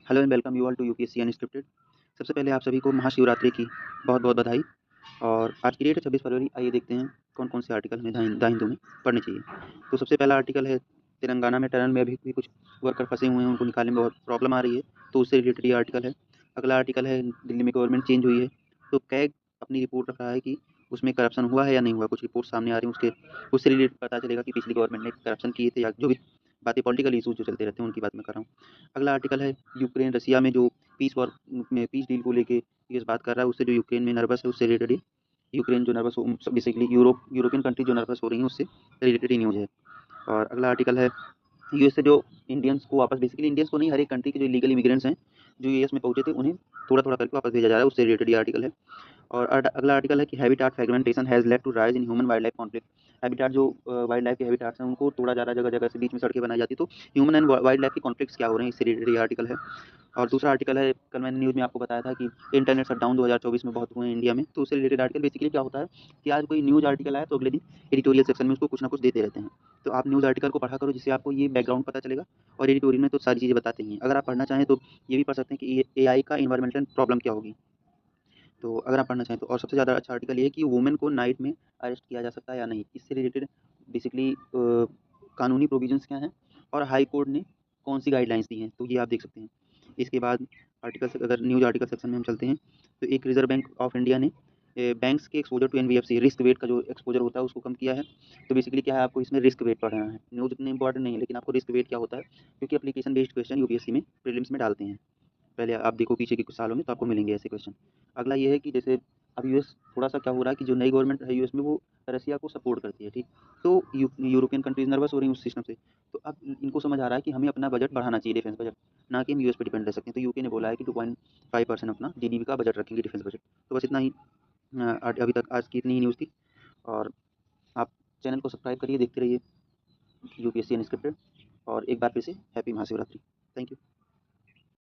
Hello and welcome you all to UPSC unscripted. सबसे पहले आप सभी को महाशिवरात्रि की बहुत बहुत बधाई। और आज की डेट है 26 फरवरी। आइए देखते हैं कौन कौन से आर्टिकल हमें द हिंदू में पढ़ने चाहिए। तो सबसे पहला आर्टिकल है तेलंगाना में टनल में अभी भी कुछ वर्कर फंसे हुए हैं, उनको निकालने में बहुत प्रॉब्लम आ रही है, तो उससे रिलेटेड ये आर्टिकल है। अगला आर्टिकल है दिल्ली में गवर्नमेंट चेंज हुई है, तो कैग अपनी रिपोर्ट रख रहा है कि उसमें करप्शन हुआ है या नहीं हुआ। कुछ रिपोर्ट सामने आ रही है, उससे रिलेटेड पता चलेगा कि पिछली गवर्नमेंट ने करप्शन किए थे या जो भी बातें पॉलिटिकल इशूज जो चलते रहते हैं उनकी बात मैं कर रहा हूँ। अगला आर्टिकल है यूक्रेन रसिया में जो पीस डील को लेके ये बात कर रहा है, उससे जो यूक्रेन में नर्वस है उससे रिलेटेड ही। यूक्रेन जो नर्वस हो, बेसिकली यूरोपियन कंट्री जो नर्वस हो रही है उससे रिलेटेड ही न्यूज़ है। और अगला आर्टिकल है यूएस से जो इंडियंस को वापस, बेसिकली इंडियंस को नहीं, हर एक कंट्री के जो इलीगल इमिग्रेंट्स हैं जो यूएस में पहुंचे थे उन्हें थोड़ा थोड़ा करके वापस भेजा जा रहा है, उससे रिलेटेड ये आर्टिकल है। और अगला आर्टिकल है कि habitat fragmentation has led to rise in human wildlife conflict. Habitat जो वाइल्ड लाइफ के हैबिटाट्स हैं उनको तोड़ा जा रहा है, जगह जगह से बीच में सड़कें बनाई जाती, तो ह्यूमन एंड वाइल्ड लाइफ के कॉन्फ्लिक्ट्स क्या हो रहे हैं, इससे रिलेटेड ये आर्टिकल है। और दूसरा आर्टिकल है, कल मैंने न्यूज़ में आपको बताया था कि इंटरनेट शटडाउन 2024 में बहुत हुए हैं इंडिया में, तो उससे रिलेटेड आर्टिकल। बेसिकली क्या होता है कि आज कोई न्यूज़ आर्टिकल आया तो अगले दिन एडिटोरियल सेक्शन में उसको कुछ ना कुछ देते रहते हैं, तो आप न्यूज़ आर्टिकल को पढ़ा करो जिससे आपको ये बैकग्राउंड पता चलेगा। और एडिटोरियल में तो सारी चीज़ें बताते ही हैं। अगर आप पढ़ना चाहें तो ये भी पढ़ सकते हैं कि एआई का इन्वायरमेंटल प्रॉब्लम क्या होगी, तो अगर आप पढ़ना चाहें तो। और सबसे ज़्यादा अच्छा आर्टिकल ये है कि वुमेन को नाइट में अरेस्ट किया जा सकता है या नहीं, इससे रिलेटेड बेसिकली कानूनी प्रोविजंस क्या हैं और हाई कोर्ट ने कौन सी गाइडलाइंस दी हैं, तो ये आप देख सकते हैं। इसके बाद आर्टिकल से अगर न्यूज़ आर्टिकल सेक्शन में हम चलते हैं, तो एक रिजर्व बैंक ऑफ इंडिया ने बैंक्स के exposure to NBFC risk weight का जो एक्सपोजर होता है उसको कम किया है। तो बेसिकली क्या है, आपको इसमें रिस्क वेट पढ़ना है। न्यूज़ उतने इंपॉर्टेंट नहीं है, लेकिन आपको रिस्क वेट क्या होता है, क्योंकि एप्लीकेशन बेस्ड क्वेश्चन यूपीएससी में प्रीलिम्स में डालते हैं। पहले आप देखो पीछे के कुछ सालों में तो आपको मिलेंगे ऐसे क्वेश्चन। अगला ये है कि जैसे अब यूएस थोड़ा सा क्या हो रहा है कि जो नई गवर्नमेंट है यूएस में वो रसिया को सपोर्ट करती है, ठीक। तो यूरोपियन कंट्रीज नर्वस हो रही हैं उस सिस्टम से, तो अब इनको समझ आ रहा है कि हमें अपना बजट बढ़ाना चाहिए, डिफेंस बजट, ना कि हम यूएस पे डिपेंड रह सकते हैं। तो यूके ने बोला है कि 2.5% अपना जीडीपी का बजट रखेंगे, डिफेंस बजट। तो बस इतना ही। अभी तक आज की इतनी ही न्यूज़ थी। और आप चैनल को सब्सक्राइब करिए, देखते रहिए यूपीएससी अनस्क्रिप्टेड। और एक बार फिर से हैप्पी महाशिवरात्रि। Thank you.